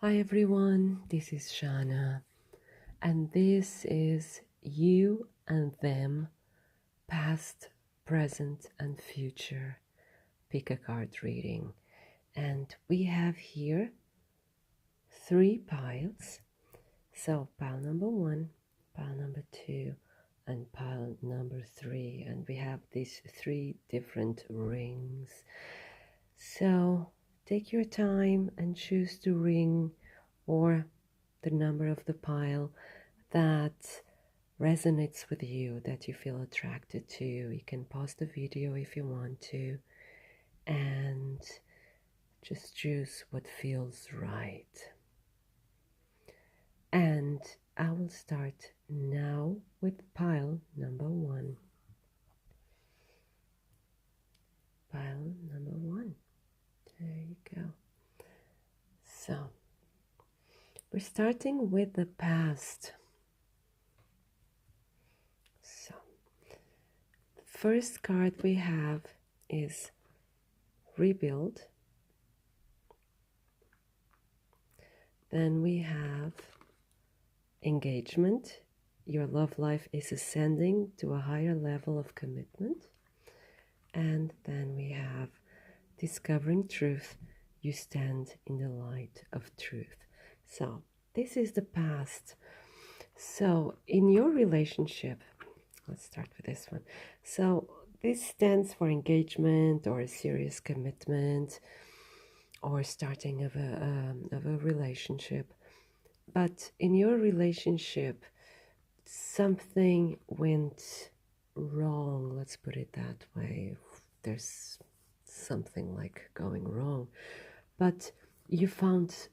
Hi everyone, this is Shannah, and this is You and Them, Past, Present, and Future Pick a Card reading. And we have here 3 piles. So, pile number 1, pile number 2, and pile number 3. And we have these 3 different rings. So, take your time and choose the ring or the number of the pile that resonates with you, that you feel attracted to. You can pause the video if you want to and just choose what feels right. And I will start now with pile number 1. Pile number 1. There you go. So, we're starting with the past. So, the first card we have is Rebuild. Then we have Engagement. Your love life is ascending to a higher level of commitment. And then we have Discovering Truth. You stand in the light of truth. So this is the past. So in your relationship, let's start with this one. So this stands for engagement or a serious commitment or starting of a relationship. But in your relationship, something went wrong, let's put it that way. There's something like going wrong. But you found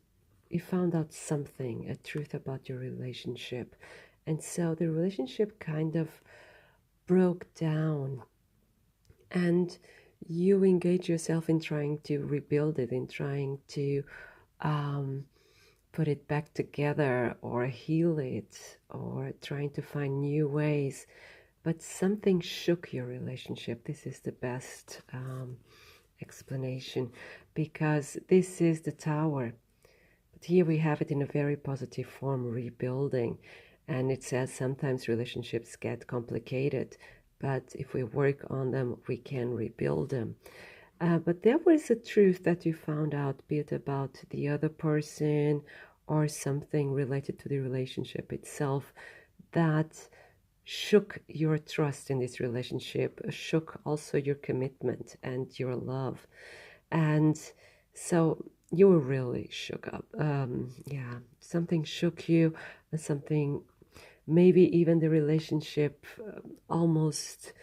out something, a truth about your relationship. And so the relationship kind of broke down. And you engage yourself in trying to rebuild it, in trying to put it back together or heal it or trying to find new ways. But something shook your relationship. This is the best explanation, because this is the Tower. But here we have it in a very positive form, rebuilding. And it says sometimes relationships get complicated, but if we work on them, we can rebuild them. But there was a truth that you found out, be it about the other person or something related to the relationship itself, that shook your trust in this relationship, shook also your commitment and your love. And so you were really shook up. Yeah, something shook you, something, maybe even the relationship almost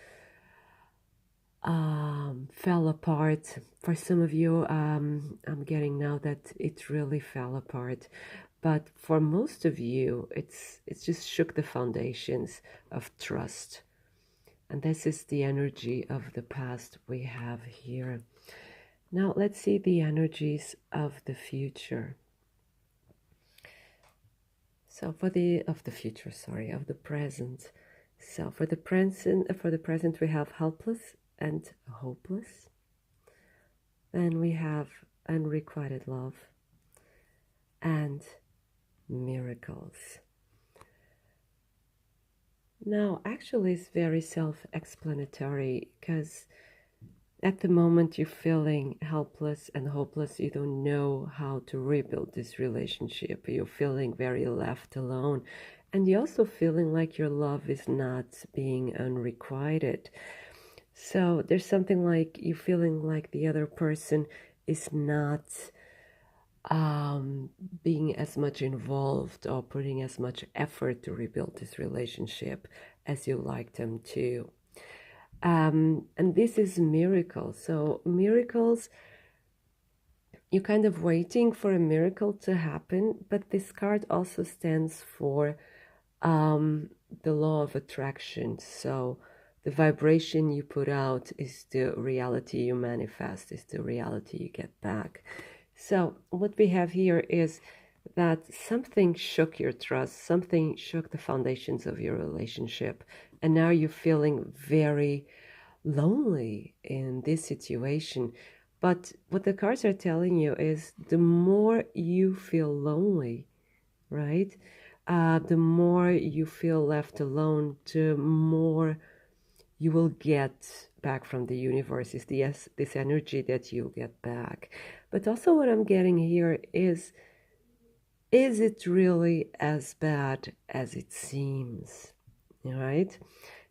fell apart. For some of you, I'm getting now that it really fell apart. But for most of you, it's just shook the foundations of trust. And this is the energy of the past we have here. Now let's see the energies of the future. So of the present. So for the present we have helpless and hopeless. Then we have unrequited love and miracles. Now, actually, it's very self-explanatory, because at the moment you're feeling helpless and hopeless. You don't know how to rebuild this relationship. You're feeling very left alone. And you're also feeling like your love is not being unrequited. So there's something like you feeling like the other person is not being as much involved or putting as much effort to rebuild this relationship as you like them to. And this is miracles. So miracles, you're kind of waiting for a miracle to happen, but this card also stands for the law of attraction. So the vibration you put out is the reality you manifest, is the reality you get back. So what we have here is that something shook your trust, something shook the foundations of your relationship, and now you're feeling very lonely in this situation. But what the cards are telling you is the more you feel lonely, right? The more you feel left alone, the more you will get back from the universe, is this energy that you'll get back. But also what I'm getting here is it really as bad as it seems, right?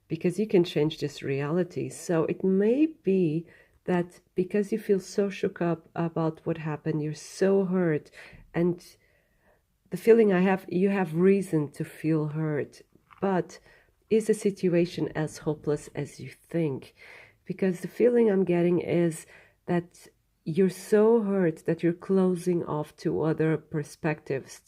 Because you can change this reality. So it may be that because you feel so shook up about what happened, you're so hurt, and the feeling I have, you have reason to feel hurt, but is the situation as hopeless as you think? Because the feeling I'm getting is that you're so hurt that you're closing off to other perspectives,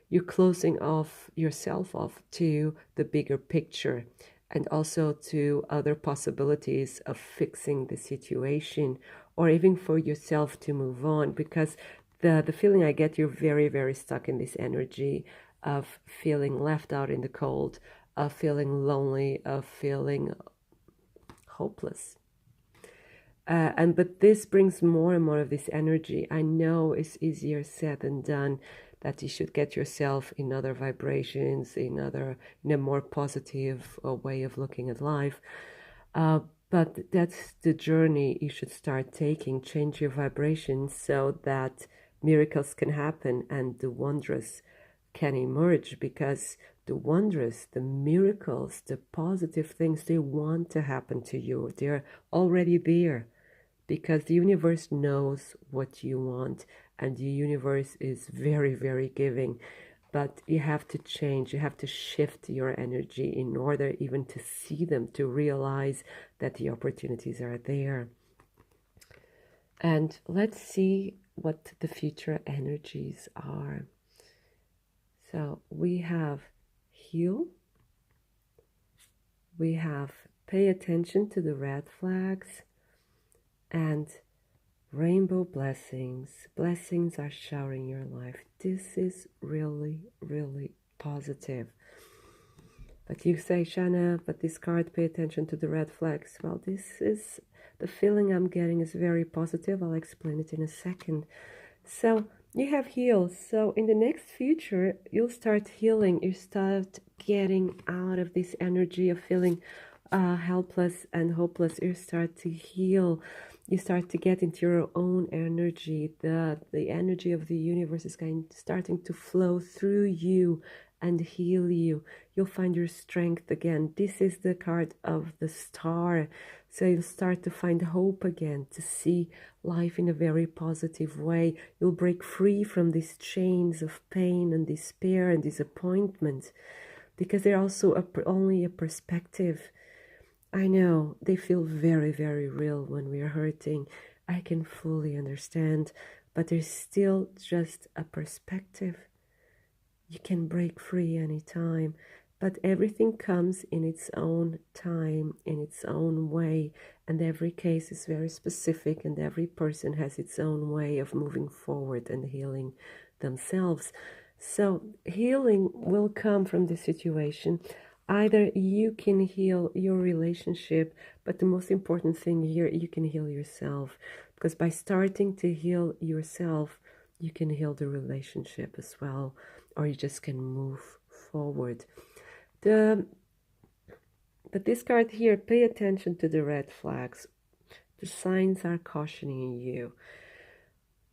you're closing off yourself off to the bigger picture, and also to other possibilities of fixing the situation, or even for yourself to move on. Because the feeling I get, you're very, very stuck in this energy of feeling left out in the cold, of feeling lonely, of feeling hopeless. But this brings more and more of this energy. I know it's easier said than done, that you should get yourself in other vibrations, in a more positive way of looking at life. But that's the journey you should start taking. Change your vibrations so that miracles can happen and the wondrous can emerge, because the wondrous, the miracles, the positive things, they want to happen to you. They're already there, because the universe knows what you want, and the universe is very, very giving. But you have to change, you have to shift your energy in order even to see them, to realize that the opportunities are there. And let's see what the future energies are. So we have heal, we have pay attention to the red flags, and rainbow blessings. Blessings are showering your life. This is really, really positive. But you say, Shannah, but this card, pay attention to the red flags. Well, this is the feeling I'm getting is very positive. I'll explain it in a second. So you have healed. So in the next future, you'll start healing. You start getting out of this energy of feeling helpless and hopeless. You start to heal. You start to get into your own energy. The energy of the universe is starting to flow through you and heal you. You'll find your strength again. This is the card of the star. So you'll start to find hope again, to see life in a very positive way. You'll break free from these chains of pain and despair and disappointment, because they're also only a perspective. I know they feel very, very real when we're hurting. I can fully understand, but there's still just a perspective. You can break free anytime, but everything comes in its own time, in its own way, and every case is very specific, and every person has its own way of moving forward and healing themselves. So healing will come from the situation. Either you can heal your relationship, but the most important thing here, you can heal yourself, because by starting to heal yourself, you can heal the relationship as well, or you just can move forward. But this card here, pay attention to the red flags. The signs are cautioning you,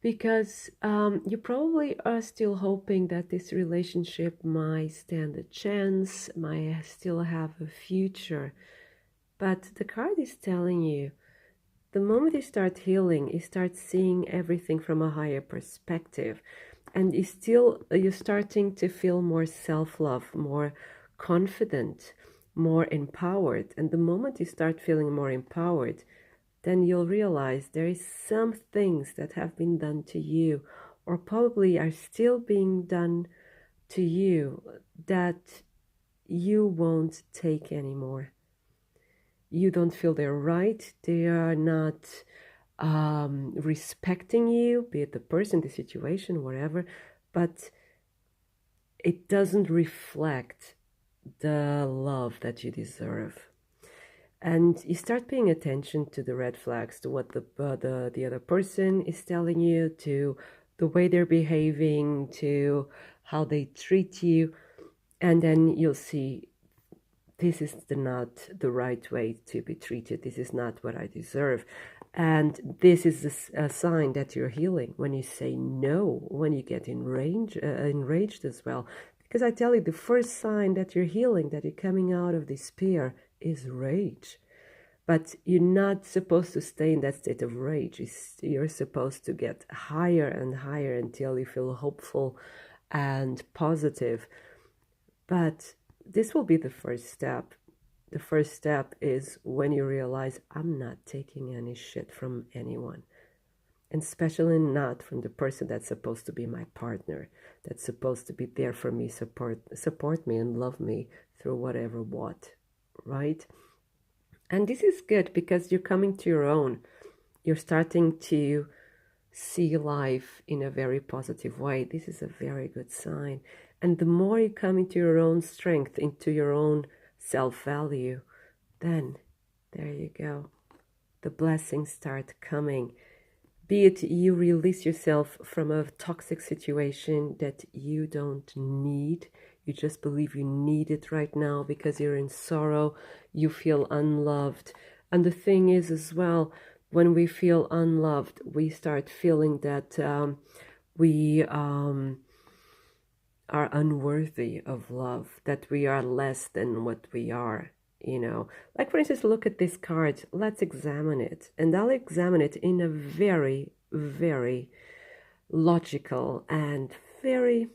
because you probably are still hoping that this relationship might stand a chance, might still have a future. But the card is telling you, the moment you start healing, you start seeing everything from a higher perspective, and you're starting to feel more self-love, more confident, more empowered. And the moment you start feeling more empowered, then you'll realize there is some things that have been done to you, or probably are still being done to you, that you won't take anymore. You don't feel they're right. They are not respecting you, be it the person, the situation, whatever, but it doesn't reflect the love that you deserve. And you start paying attention to the red flags, to what the other person is telling you, to the way they're behaving, to how they treat you. And then you'll see, this is not the right way to be treated. This is not what I deserve. And this is a sign that you're healing, when you say no, when you get enraged as well. Because I tell you, the first sign that you're healing, that you're coming out of despair, is rage. But you're not supposed to stay in that state of rage. You're supposed to get higher and higher until you feel hopeful and positive. But this will be the first step. The first step is when you realize, I'm not taking any shit from anyone. And especially not from the person that's supposed to be my partner, that's supposed to be there for me, support me and love me through whatever what, right? And this is good because you're coming to your own. You're starting to see life in a very positive way. This is a very good sign. And the more you come into your own strength, into your own self-value, then there you go. The blessings start coming. Be it you release yourself from a toxic situation that you don't need. You just believe you need it right now because you're in sorrow. You feel unloved. And the thing is as well, when we feel unloved, we start feeling that we are unworthy of love, that we are less than what we are. You know, like for instance, look at this card. Let's examine it. And I'll examine it in a very, very logical and very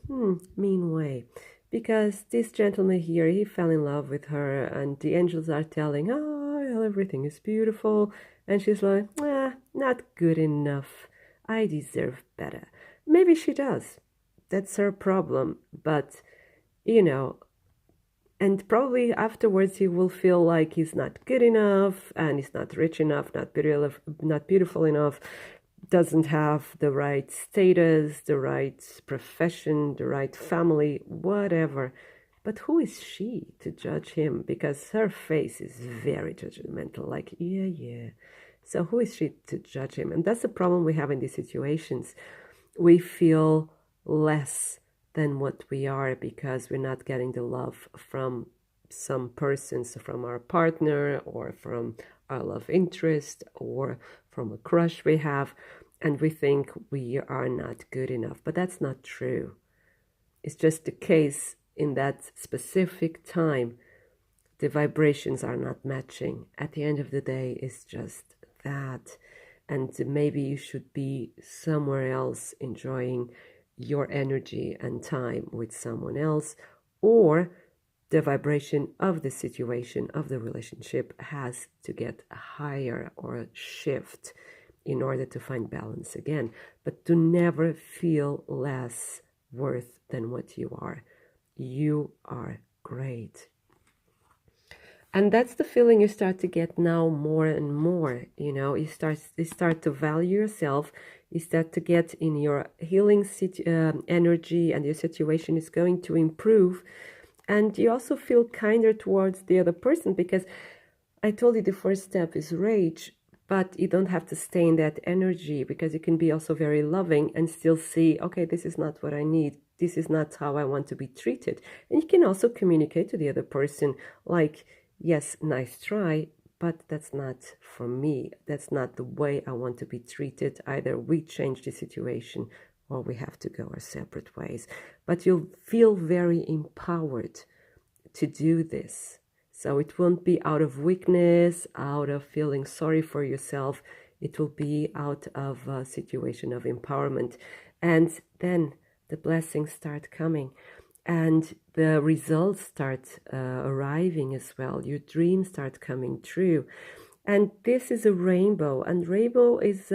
mean way. Because this gentleman here, he fell in love with her, and the angels are telling, oh, everything is beautiful. And she's like, not good enough. I deserve better. Maybe she does. That's her problem. But, you know, and probably afterwards he will feel like he's not good enough, and he's not rich enough, not beautiful enough, doesn't have the right status, the right profession, the right family, whatever. But who is she to judge him? Because her face is very judgmental, like, yeah. So who is she to judge him? And that's the problem we have in these situations. We feel less than what we are because we're not getting the love from some persons, from our partner or from our love interest or from a crush we have, and we think we are not good enough. But that's not true. It's just the case in that specific time, the vibrations are not matching. At the end of the day, it's just that. And maybe you should be somewhere else enjoying your energy and time with someone else, or the vibration of the situation, of the relationship, has to get higher or shift in order to find balance again. But to never feel less worth than what you are. You are great. And that's the feeling you start to get now more and more. You know, you start to value yourself. You start to get in your healing energy, and your situation is going to improve. And you also feel kinder towards the other person, because I told you the first step is rage, but you don't have to stay in that energy, because you can be also very loving and still see, okay, this is not what I need. This is not how I want to be treated. And you can also communicate to the other person, like, yes, nice try, but that's not for me. That's not the way I want to be treated. Either we change the situation or we have to go our separate ways. But you'll feel very empowered to do this. So it won't be out of weakness, out of feeling sorry for yourself. It will be out of a situation of empowerment. And then the blessings start coming. And the results start arriving as well. Your dreams start coming true. And this is a rainbow. And rainbow is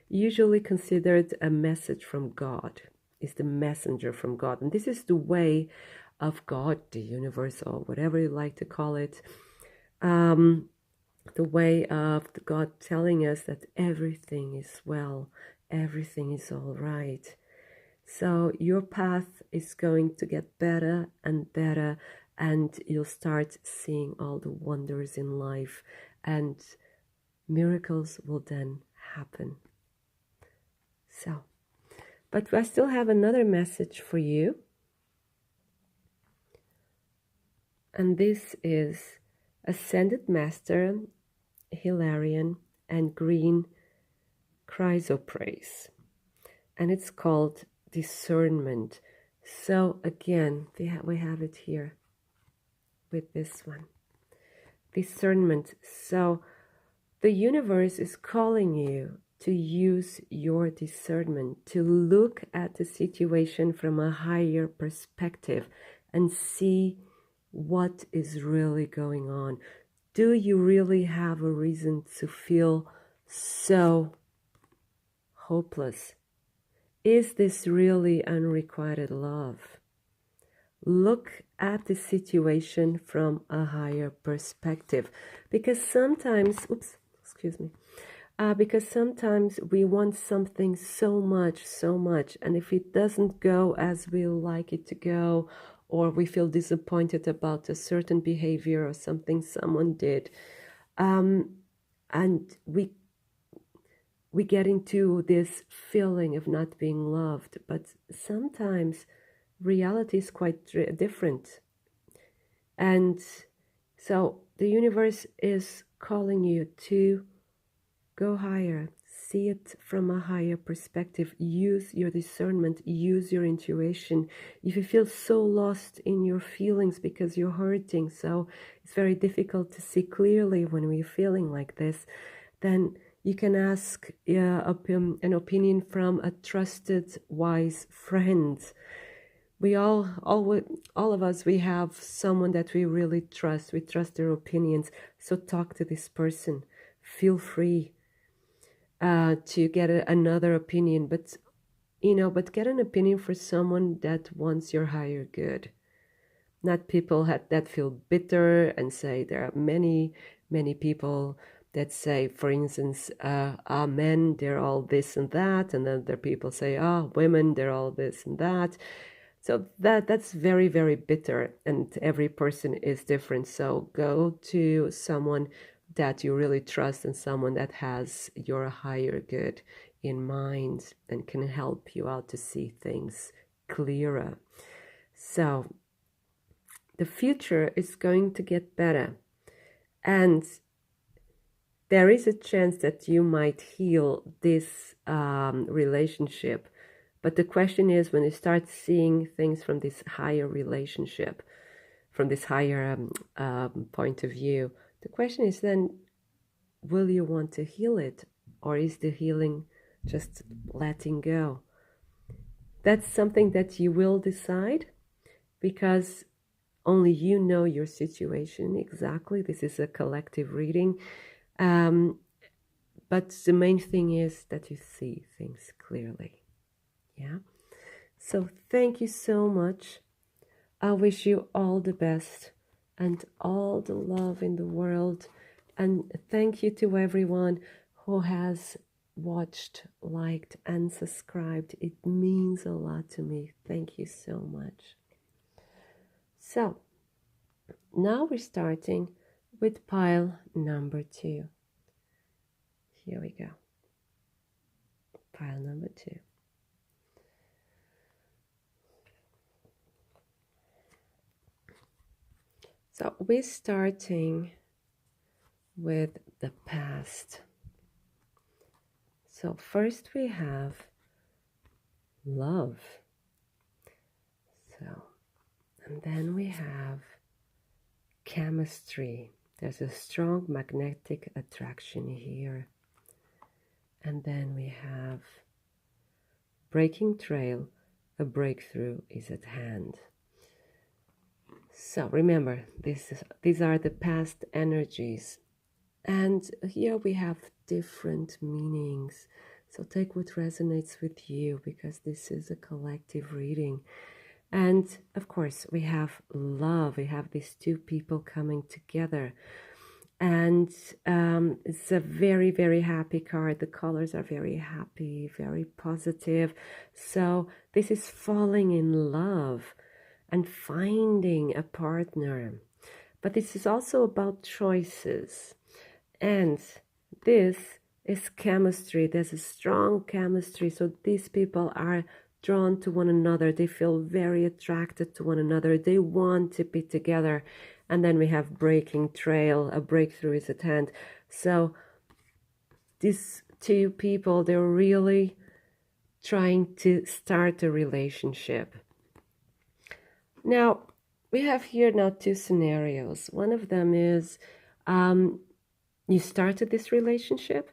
usually considered a message from God. It's the messenger from God. And this is the way of God, the universe, or whatever you like to call it. The way of God telling us that everything is well. Everything is all right. So your path is going to get better and better, and you'll start seeing all the wonders in life, and miracles will then happen. So, but I still have another message for you. And this is Ascended Master Hilarion and Green Chrysoprase. And it's called Discernment. So again, we have it here with this one. Discernment. So the universe is calling you to use your discernment, to look at the situation from a higher perspective and see what is really going on. Do you really have a reason to feel so hopeless? Is this really unrequited love? Look at the situation from a higher perspective, because sometimes, because sometimes we want something so much, and if it doesn't go as we like it to go, or we feel disappointed about a certain behavior or something someone did, and we get into this feeling of not being loved. But sometimes reality is quite different. And so the universe is calling you to go higher, see it from a higher perspective, use your discernment, use your intuition. If you feel so lost in your feelings because you're hurting, so it's very difficult to see clearly when we're feeling like this, then you can ask an opinion from a trusted, wise friend. We all of us, we have someone that we really trust. We trust their opinions. So talk to this person. Feel free to get another opinion, but get an opinion for someone that wants your higher good. Not people that feel bitter and say there are many people that say, for instance, men, they're all this and that, and then there are people say, women, they're all this and that. So that's very, very bitter, and every person is different. So go to someone that you really trust and someone that has your higher good in mind and can help you out to see things clearer. So the future is going to get better, and there is a chance that you might heal this relationship. But the question is, when you start seeing things from this higher relationship, from this higher point of view, the question is then, will you want to heal it? Or is the healing just letting go? That's something that you will decide, because only you know your situation exactly. This is a collective reading. But the main thing is that you see things clearly. Yeah. So thank you so much. I wish you all the best and all the love in the world. And thank you to everyone who has watched, liked, and subscribed. It means a lot to me. Thank you so much. So now we're starting with pile number 2. Here we go. Pile number 2. So we're starting with the past. So first we have love. So, and then we have chemistry. There's a strong magnetic attraction here. And then we have breaking trail. A breakthrough is at hand. So remember, these are the past energies. And here we have different meanings. So take what resonates with you, because this is a collective reading. And of course, we have love. We have these two people coming together. And it's a very, very happy card. The colors are very happy, very positive. So this is falling in love. and finding a partner. But this is also about choices. And this is chemistry. There's a strong chemistry. So these people are drawn to one another. They feel very attracted to one another. They want to be together. And then we have breaking trail. A breakthrough is at hand. So these two people, they're really trying to start a relationship. Now, we have here now two scenarios. One of them is you started this relationship,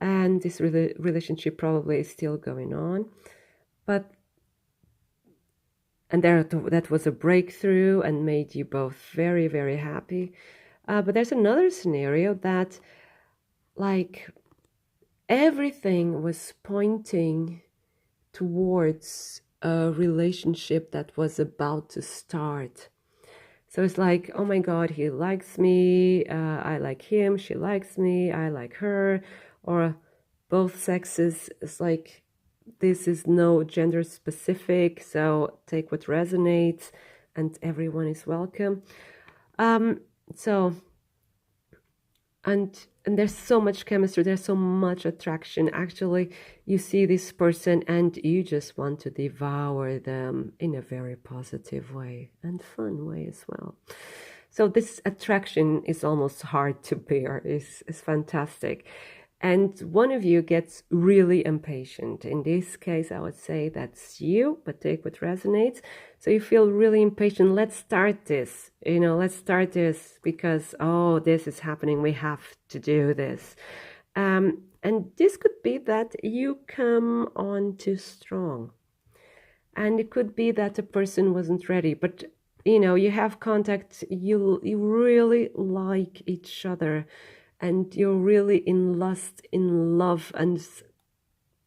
and this relationship probably is still going on, and that was a breakthrough and made you both very, very happy. But there's another scenario that, like, everything was pointing towards a relationship that was about to start. So it's like, oh my God, he likes me, I like him, she likes me, I like her, or both sexes. It's like, this is no gender specific, so take what resonates and everyone is welcome. And there's so much chemistry, there's so much attraction. Actually, you see this person and you just want to devour them in a very positive way and fun way as well. So this attraction is almost hard to bear. It's fantastic. And one of you gets really impatient. In this case, I would say that's you, but take what resonates. So you feel really impatient. Let's start this. Let's start this because, oh, this is happening. We have to do this. And this could be that you come on too strong. And it could be that the person wasn't ready. But, you have contact. You really like each other. And you're really in lust, in love, and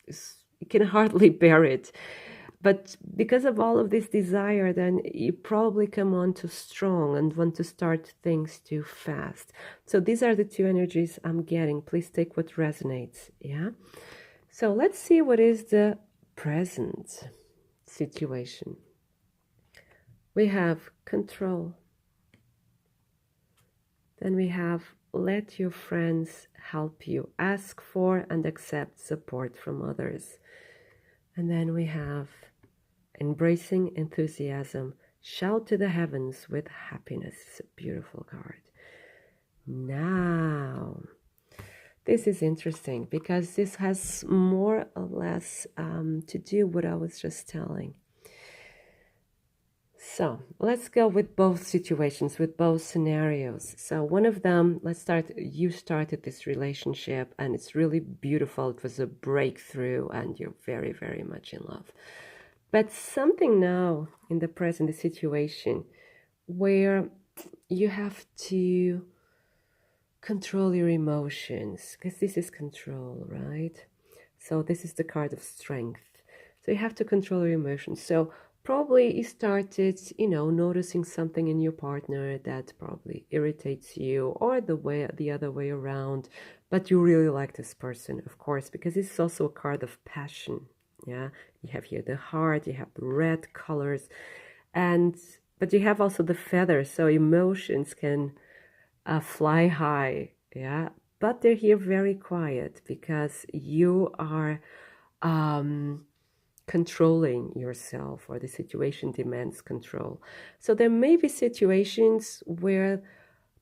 you can hardly bear it. But because of all of this desire, then you probably come on too strong and want to start things too fast. So these are the two energies I'm getting. Please take what resonates, yeah? So let's see what is the present situation. We have control. Then we have let your friends help you. Ask for and accept support from others. And then we have embracing enthusiasm. Shout to the heavens with happiness. It's a beautiful card. Now, this is interesting because this has more or less to do with what I was just telling. So let's go with both situations, with both scenarios. So one of them, let's start, you started this relationship and it's really beautiful. It was a breakthrough and you're very, very much in love. But something now in the present situation where you have to control your emotions, because this is control, right? So this is the card of strength. So you have to control your emotions. So probably you started, noticing something in your partner that probably irritates you, or the other way around, but you really like this person, of course, because it's also a card of passion. Yeah, you have here the heart, you have the red colors, but you have also the feathers, so emotions can fly high. Yeah, but they're here very quiet because you are controlling yourself, or the situation demands control. So there may be situations where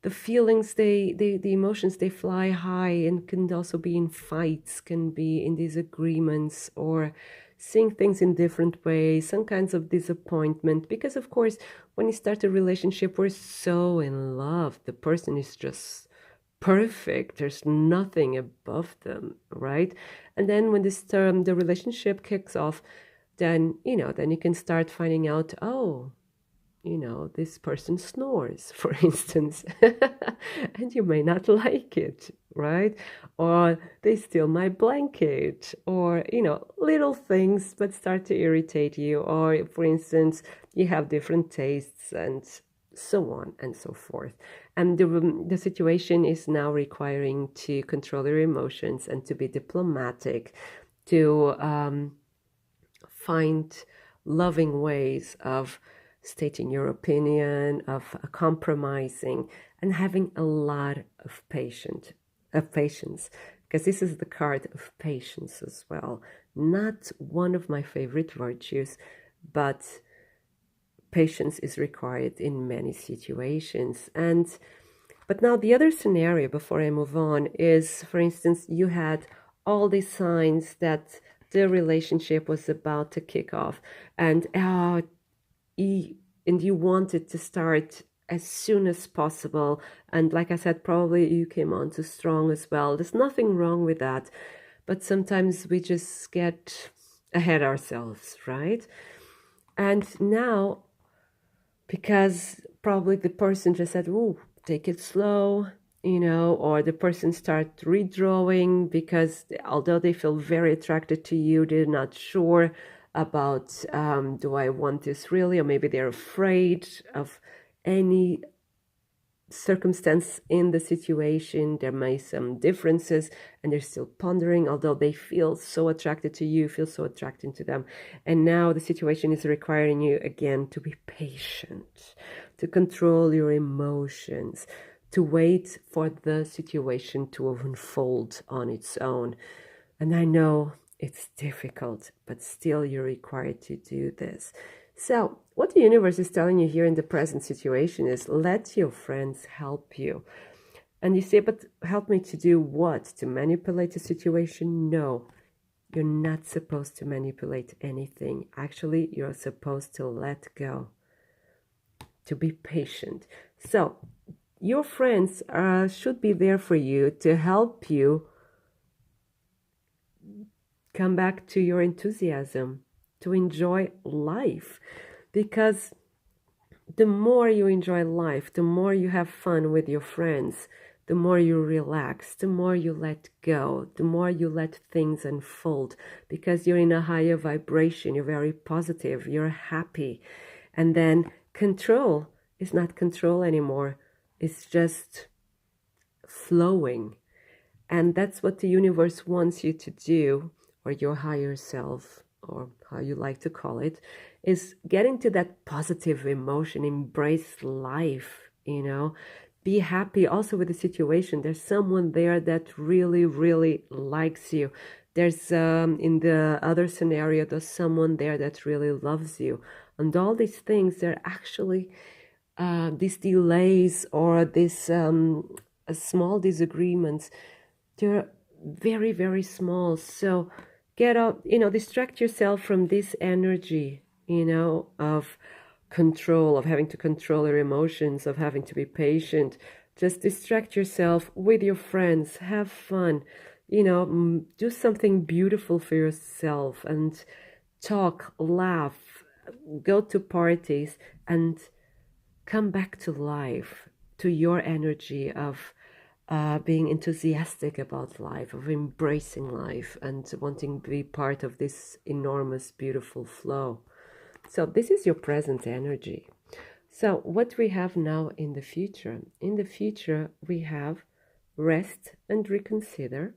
the feelings, the emotions, they fly high, and can also be in fights, can be in disagreements, or seeing things in different ways, some kinds of disappointment. Because of course, when you start a relationship, we're so in love. The person is just perfect. There's nothing above them, right? And then when the relationship kicks off, then you can start finding out, oh, this person snores, for instance, and you may not like it, right? Or they steal my blanket, or, little things, but start to irritate you. Or, for instance, you have different tastes, and so on and so forth. And the situation is now requiring to control your emotions and to be diplomatic, to find loving ways of stating your opinion, of compromising, and having a lot of patience, because this is the card of patience as well. Not one of my favorite virtues, but patience is required in many situations. But now the other scenario before I move on is, for instance, you had all these signs that the relationship was about to kick off, and you wanted to start as soon as possible. And like I said, probably you came on too strong as well. There's nothing wrong with that, but sometimes we just get ahead ourselves, right? And now, because probably the person just said, "Oh, take it slow," or the person start redrawing because although they feel very attracted to you, they're not sure about, do I want this really? Or maybe they're afraid of any circumstance in the situation. There may be some differences and they're still pondering, although they feel so attracted to you, feel so attracted to them. And now the situation is requiring you again to be patient, to control your emotions, to wait for the situation to unfold on its own. And I know it's difficult, but still you're required to do this. So what the universe is telling you here in the present situation is let your friends help you. And you say, but help me to do what? To manipulate the situation? No, you're not supposed to manipulate anything. Actually, you're supposed to let go, to be patient. So your friends should be there for you to help you come back to your enthusiasm, to enjoy life. Because the more you enjoy life, the more you have fun with your friends, the more you relax, the more you let go, the more you let things unfold, because you're in a higher vibration, you're very positive, you're happy. And then control is not control anymore, it's just flowing. And that's what the universe wants you to do, or your higher self, or how you like to call it, is getting to that positive emotion, embrace life, be happy also with the situation. There's someone there that really, really likes you. There's, in the other scenario, there's someone there that really loves you. And all these things, they're actually these delays or these small disagreements, they're very, very small. So get up, distract yourself from this energy, of control, of having to control your emotions, of having to be patient. Just distract yourself with your friends, have fun, do something beautiful for yourself and talk, laugh, go to parties and come back to life, to your energy of being enthusiastic about life, of embracing life and wanting to be part of this enormous, beautiful flow. So this is your present energy. So what we have now in the future? In the future, we have rest and reconsider.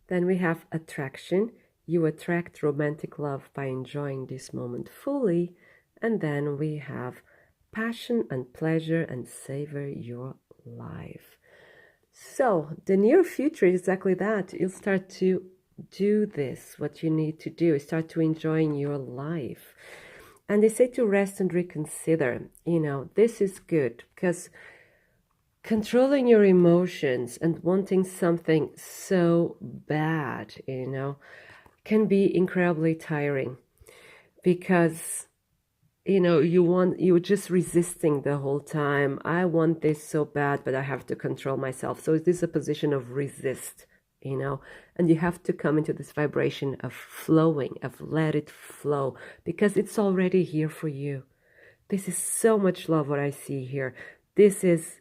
Then we have attraction. You attract romantic love by enjoying this moment fully. And then we have passion and pleasure and savor your life. So the near future is exactly that. You'll start to do this, what you need to do, start to enjoying your life. And they say to rest and reconsider. This is good because controlling your emotions and wanting something so bad, can be incredibly tiring, because you're just resisting the whole time. I want this so bad, but I have to control myself. So it is a position of resist, and you have to come into this vibration of flowing, of let it flow, because it's already here for you. This is so much love, what I see here. This is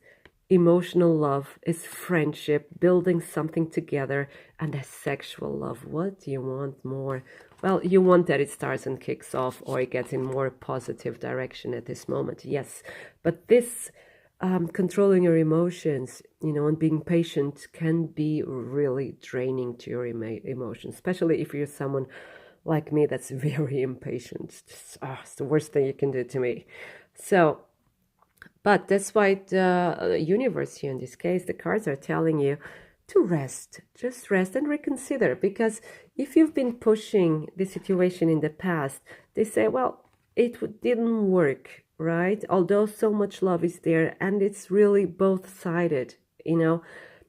emotional love, is friendship, building something together, and a sexual love. What do you want more? Well, you want that it starts and kicks off, or it gets in more positive direction at this moment, yes. But this controlling your emotions, and being patient can be really draining to your emotions, especially if you're someone like me that's very impatient. It's the worst thing you can do to me. So, but that's why the universe here, in this case, the cards are telling you to rest, just rest and reconsider. Because if you've been pushing the situation in the past, they say, well, didn't work, right? Although so much love is there, and it's really both-sided,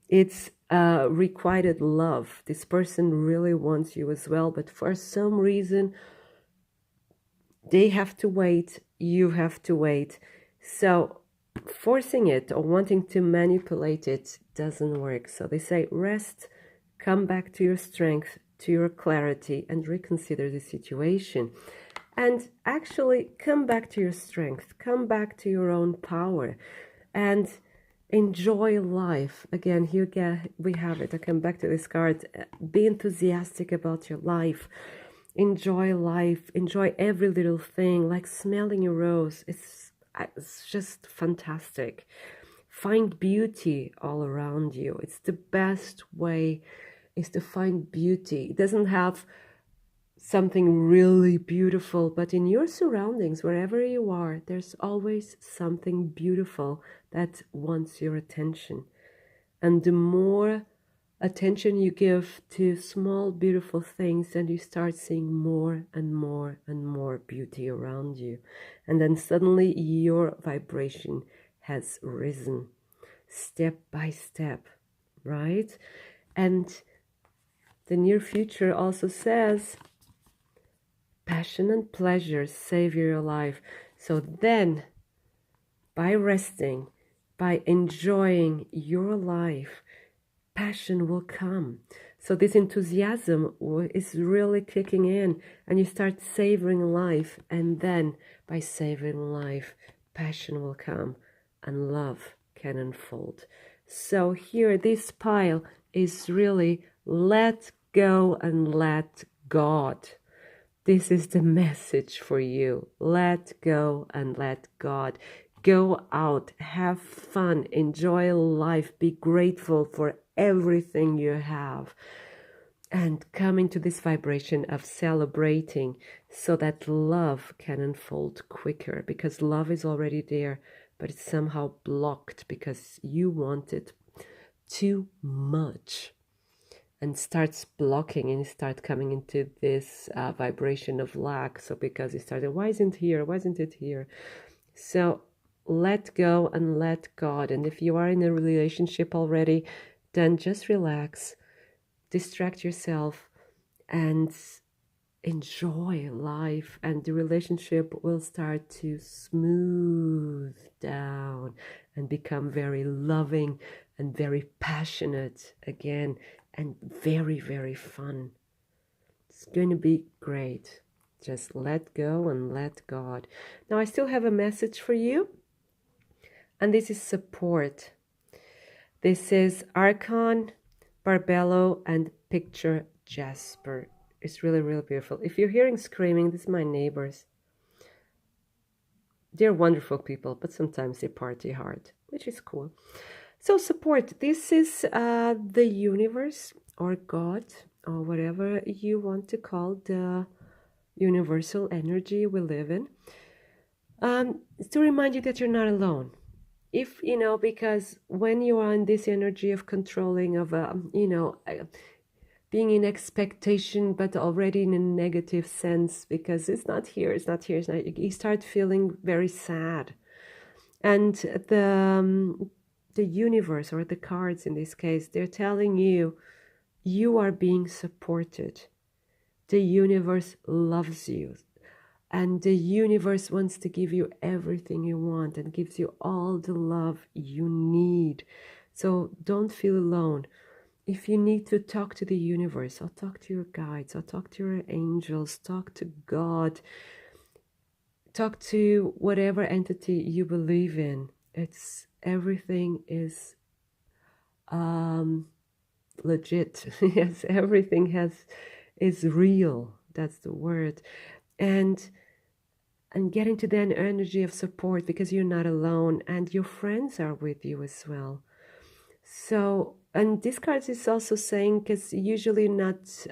it's requited love. This person really wants you as well, but for some reason, they have to wait, you have to wait. So forcing it or wanting to manipulate it doesn't work. So they say, rest, come back to your strength, to your clarity, and reconsider the situation. And actually come back to your strength, come back to your own power, and enjoy life. Again, here we have it. I come back to this card. Be enthusiastic about your life. Enjoy life. Enjoy every little thing, like smelling a rose. It's just fantastic. Find beauty all around you. It's the best way is to find beauty. It doesn't have something really beautiful, but in your surroundings, wherever you are, there's always something beautiful that wants your attention. And the more attention you give to small beautiful things, then you start seeing more and more and more beauty around you. And then suddenly your vibration has risen step by step, right? And the near future also says passion and pleasure savor your life. So then, by resting, by enjoying your life, passion will come. So this enthusiasm is really kicking in, and you start savoring life. And then, by savoring life, passion will come, and love can unfold. So here, this pile is really let go and let God. This is the message for you. Let go and let God. Go out, have fun, enjoy life, be grateful for everything you have. And come into this vibration of celebrating so that love can unfold quicker, because love is already there, but it's somehow blocked because you want it too much. And starts blocking, and you start coming into this vibration of lack. So because you started, why isn't it here? So let go and let God. And if you are in a relationship already, then just relax, distract yourself, and enjoy life. And the relationship will start to smooth down and become very loving and very passionate again. And very, very fun. It's going to be great. Just let go and let God. Now, I still have a message for you. And this is support. This is Archon, Barbello, and Picture Jasper. It's really, really beautiful. If you're hearing screaming, this is my neighbors. They're wonderful people, but sometimes they party hard, which is cool. So support, this is the universe or God or whatever you want to call the universal energy we live in. To remind you that you're not alone. If, because when you are in this energy of controlling, of, being in expectation, but already in a negative sense, because it's not here, you start feeling very sad. And the universe, or the cards in this case, they're telling you, you are being supported. The universe loves you. And the universe wants to give you everything you want and gives you all the love you need. So don't feel alone. If you need to talk to the universe, or talk to your guides, or talk to your angels, talk to God, talk to whatever entity you believe in. Everything is legit. Yes, everything is real. That's the word. And get into that energy of support, because you're not alone, and your friends are with you as well. So And this card is also saying, because usually not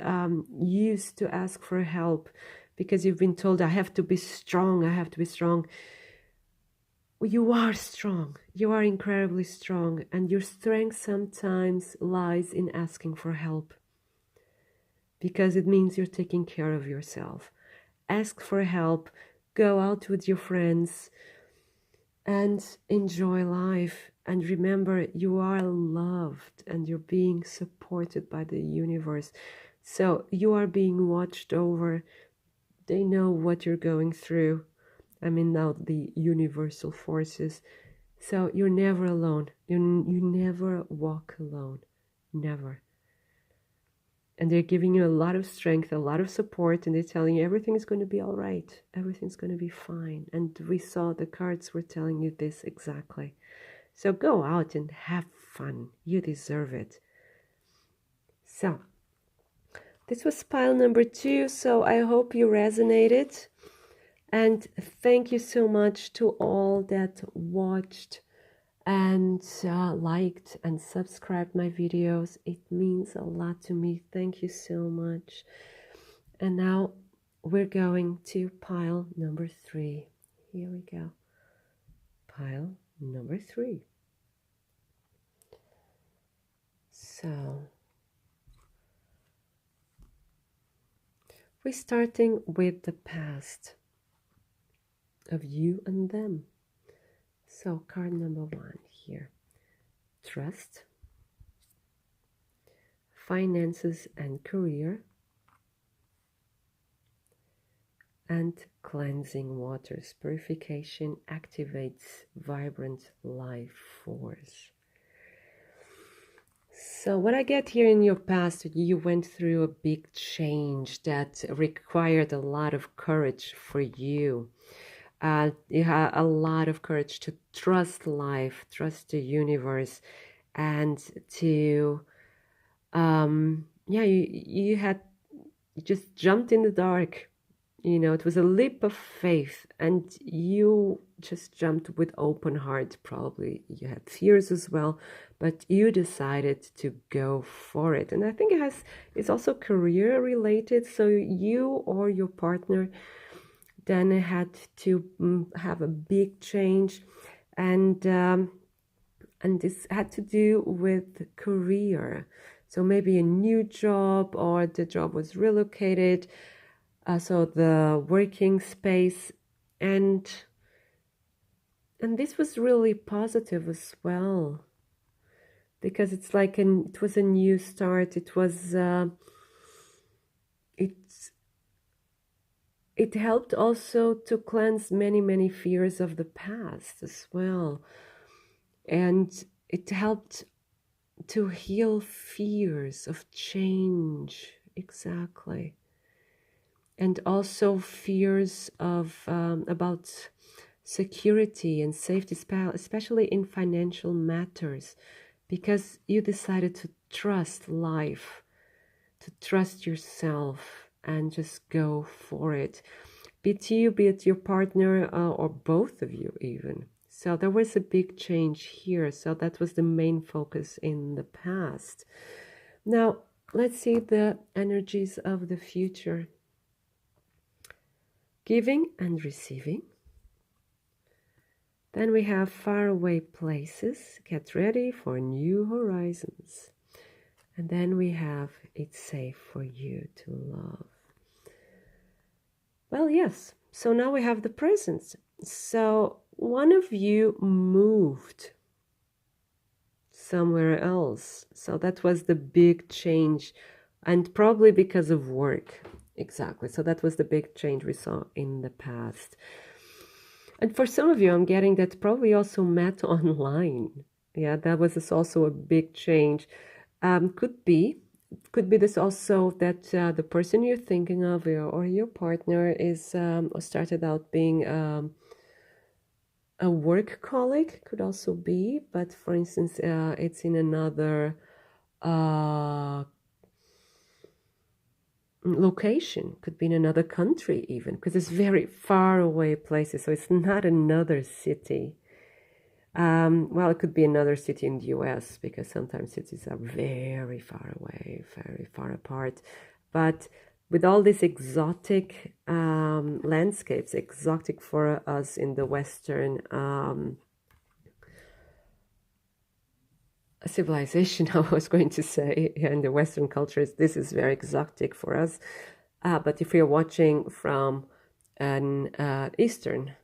used to ask for help because you've been told, I have to be strong, I have to be strong. You are strong. You are incredibly strong. And your strength sometimes lies in asking for help because it means you're taking care of yourself. Ask for help. Go out with your friends and enjoy life. And remember, you are loved and you're being supported by the universe. So you are being watched over. They know what you're going through. I mean, now the universal forces. So you're never alone. You never walk alone. Never. And they're giving you a lot of strength, a lot of support, and they're telling you everything is going to be all right. Everything's going to be fine. And we saw the cards were telling you this exactly. So go out and have fun. You deserve it. So this was pile number 2. So I hope you resonated. And thank you so much to all that watched and liked and subscribed my videos. It means a lot to me. Thank you so much. And now we're going to pile number 3. Here we go. Pile number 3. So we're starting with the past of you and them. So card number 1 here. Trust, finances and career, and cleansing waters. Purification activates vibrant life force. So what I get here in your past, you went through a big change that required a lot of courage for you. You had a lot of courage to trust life, trust the universe, and to, you just jumped in the dark. You know, it was a leap of faith, and you just jumped with open heart. Probably you had fears as well, but you decided to go for it. And I think it's also career related. So you or your partner then had to have a big change, and this had to do with career. So maybe a new job, or the job was relocated. So the working space, and this was really positive as well, because it's like it was a new start. It was it helped also to cleanse many fears of the past as well, and it helped to heal fears of change. Exactly. And also fears of about security and safety, especially in financial matters, because you decided to trust life, to trust yourself, and just go for it. Be it you, be it your partner, or both of you even. So there was a big change here. So that was the main focus in the past. Now, let's see the energies of the future. Giving and receiving. Then we have faraway places. Get ready for new horizons. And then we have it's safe for you to love. Well, yes. So now we have the present. So one of you moved somewhere else. So that was the big change, and probably because of work. Exactly. So that was the big change we saw in the past. And for some of you, I'm getting that probably also met online. Yeah, that was also a big change. Could be this also that the person you're thinking of, or your partner, is started out being a work colleague. Could also be, but for instance, it's in another location, could be in another country even, because it's very far away places, so it's not another city. Well, it could be another city in the US, because sometimes cities are very far away, very far apart. But with all these exotic landscapes, exotic for us in the Western civilization, I was going to say, in the Western cultures, this is very exotic for us. But if you're watching from an Eastern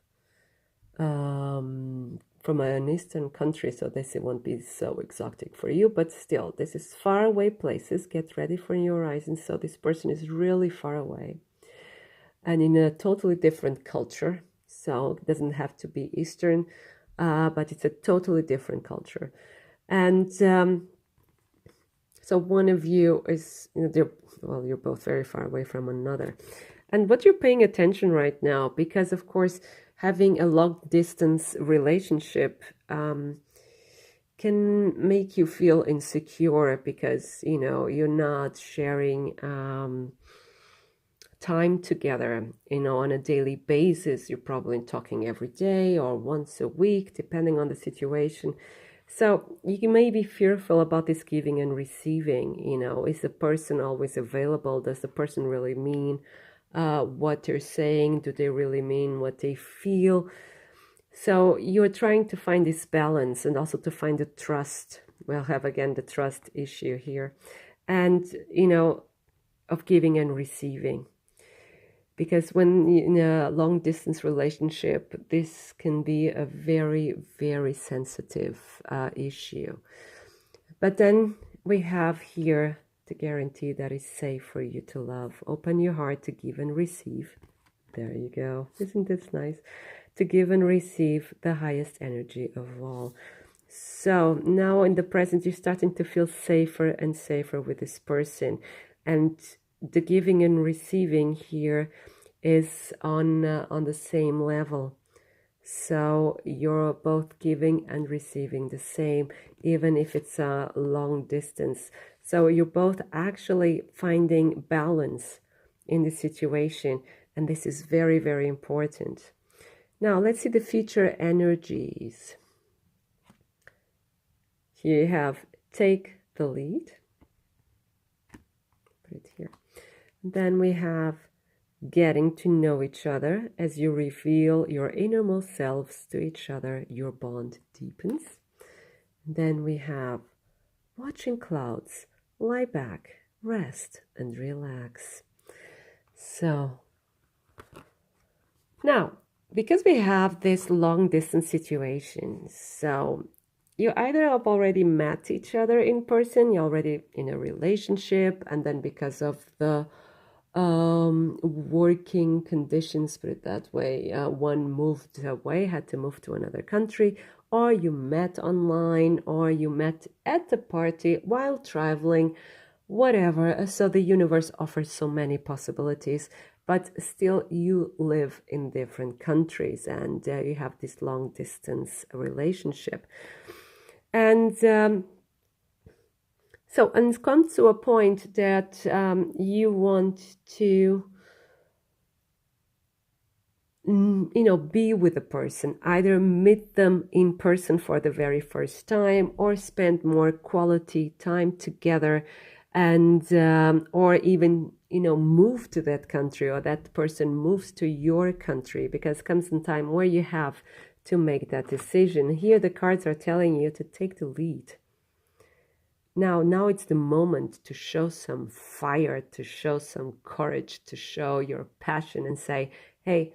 country, so this won't be so exotic for you, but still, this is far away places. Get ready for new horizons. So this person is really far away and in a totally different culture. So it doesn't have to be Eastern, but it's a totally different culture. And so one of you is, you're both very far away from another. And what you're paying attention right now, because of course, having a long distance relationship can make you feel insecure, because, you're not sharing time together, on a daily basis. You're probably talking every day or once a week, depending on the situation. So you may be fearful about this giving and receiving. Is the person always available? Does the person really mean what they're saying? Do they really mean what they feel? So you're trying to find this balance, and also to find the trust. We'll have again the trust issue here, and of giving and receiving. Because when in a long distance relationship, this can be a very, very sensitive issue. But then we have here the guarantee that it's safe for you to love. Open your heart to give and receive. There you go. Isn't this nice? To give and receive the highest energy of all. So now in the present, you're starting to feel safer and safer with this person. And the giving and receiving here is on the same level. So you're both giving and receiving the same, even if it's a long distance. So you're both actually finding balance in the situation. And this is very, very important. Now, let's see the future energies. Here you have take the lead. Put it here. Then we have getting to know each other. As you reveal your innermost selves to each other, your bond deepens. Then we have watching clouds, lie back, rest, and relax. So now, because we have this long distance situation, so you either have already met each other in person, you're already in a relationship, and then because of the working conditions, put it that way, one moved away, had to move to another country, or you met online, or you met at a party while traveling, whatever. So the universe offers so many possibilities, but still you live in different countries, and you have this long distance relationship. And so, and it comes to a point that you want to, be with a person, either meet them in person for the very first time, or spend more quality time together, and or even, move to that country, or that person moves to your country, because comes a time where you have to make that decision. Here the cards are telling you to take the lead. Now it's the moment to show some fire, to show some courage, to show your passion and say, hey,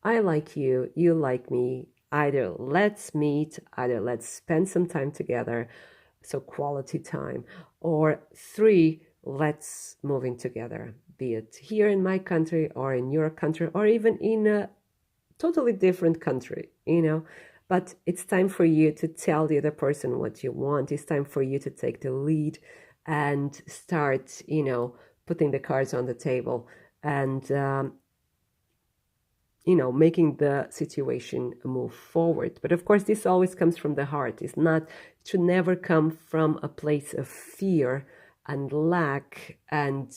I like you, you like me. Either let's meet, either let's spend some time together, so quality time, or 3, let's move in together, be it here in my country or in your country, or even in a totally different country, But it's time for you to tell the other person what you want. It's time for you to take the lead and start, putting the cards on the table and, making the situation move forward. But of course, this always comes from the heart. It should never come from a place of fear and lack and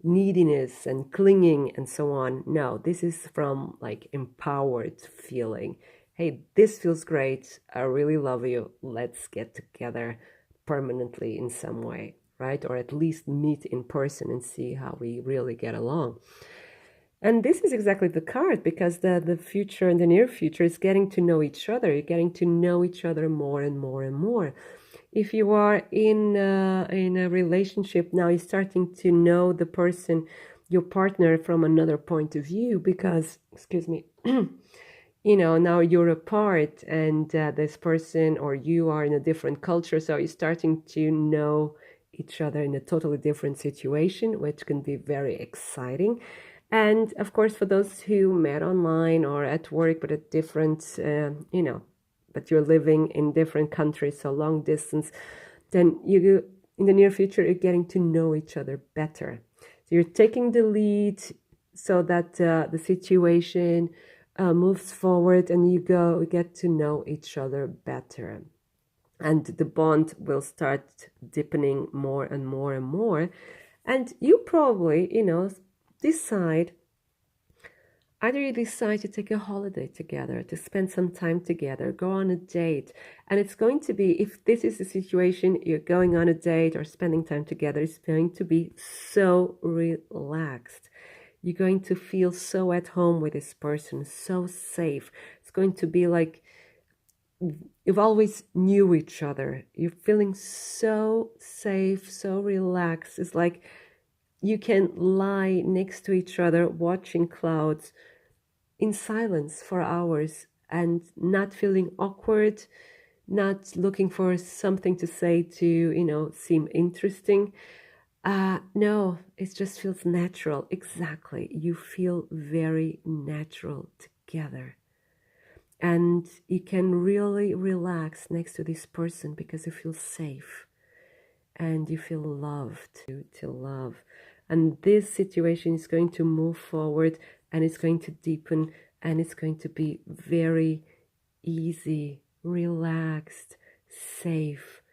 neediness and clinging and so on. No, this is from like empowered feeling. hey, this feels great. I really love you. Let's get together permanently in some way, right? Or at least meet in person and see how we really get along. And this is exactly the card, because the future and the near future is getting to know each other. You're getting to know each other more and more and more. If you are in a relationship now, you're starting to know the person, your partner, from another point of view, because, excuse me, now you're apart, and this person or you are in a different culture, so you're starting to know each other in a totally different situation, which can be very exciting. And of course, for those who met online or at work, but at different, but you're living in different countries, so long distance, then in the near future, you're getting to know each other better. So you're taking the lead so that the situation moves forward, and you get to know each other better. And the bond will start deepening more and more and more. And you probably, decide, either you decide to take a holiday together, to spend some time together, go on a date. And it's going to be, if this is the situation, you're going on a date or spending time together, it's going to be so relaxed. You're going to feel so at home with this person, so safe. It's going to be like you've always knew each other. You're feeling so safe, so relaxed. It's like you can lie next to each other watching clouds in silence for hours and not feeling awkward, not looking for something to say to, seem interesting. No, it just feels natural. Exactly. You feel very natural together. And you can really relax next to this person because you feel safe and you feel loved to love. And this situation is going to move forward, and it's going to deepen, and it's going to be very easy, relaxed, safe.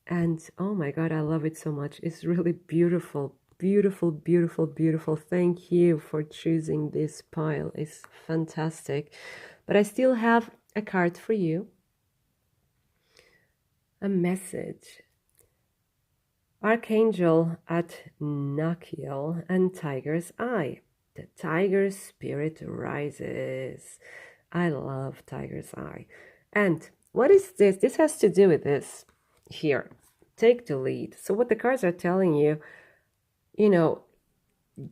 And oh my God, I love it so much. It's really beautiful, beautiful, beautiful, beautiful. Thank you for choosing this pile. It's fantastic. But I still have a card for you, a message. Archangel at Nakiel and Tiger's Eye. The tiger spirit rises. I love Tiger's Eye. And what is this? This has to do with this here. Take the lead. So what the cards are telling you,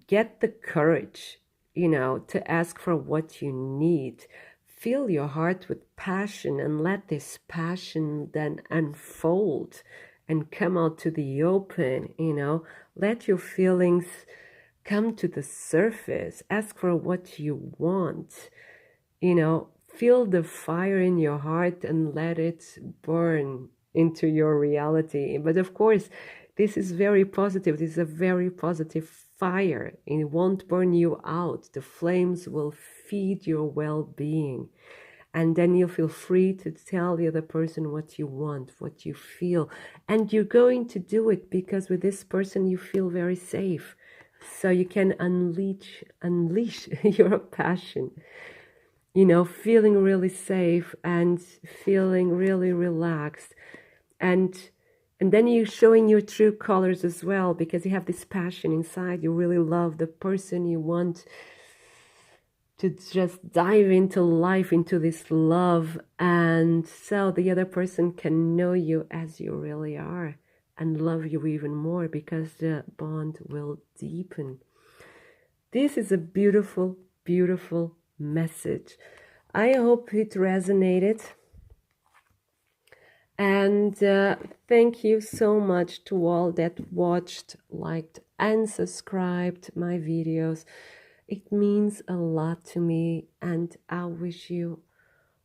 get the courage, to ask for what you need. Fill your heart with passion and let this passion then unfold and come out to the open, let your feelings come to the surface. Ask for what you want, feel the fire in your heart and let it burn into your reality. But of course, this is very positive. This is a very positive fire. It won't burn you out. The flames will feed your well-being. And then you feel free to tell the other person what you want, what you feel. And you're going to do it because with this person you feel very safe. So you can unleash your passion, feeling really safe and feeling really relaxed. And then you're showing your true colors as well, because you have this passion inside. You really love the person. You want to just dive into life, into this love, and so the other person can know you as you really are and love you even more, because the bond will deepen. This is a beautiful, beautiful message. I hope it resonated. And thank you so much to all that watched, liked, and subscribed my videos. It means a lot to me, and I wish you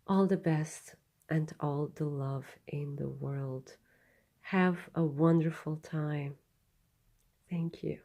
all the best and all the love in the world. Have a wonderful time. Thank you.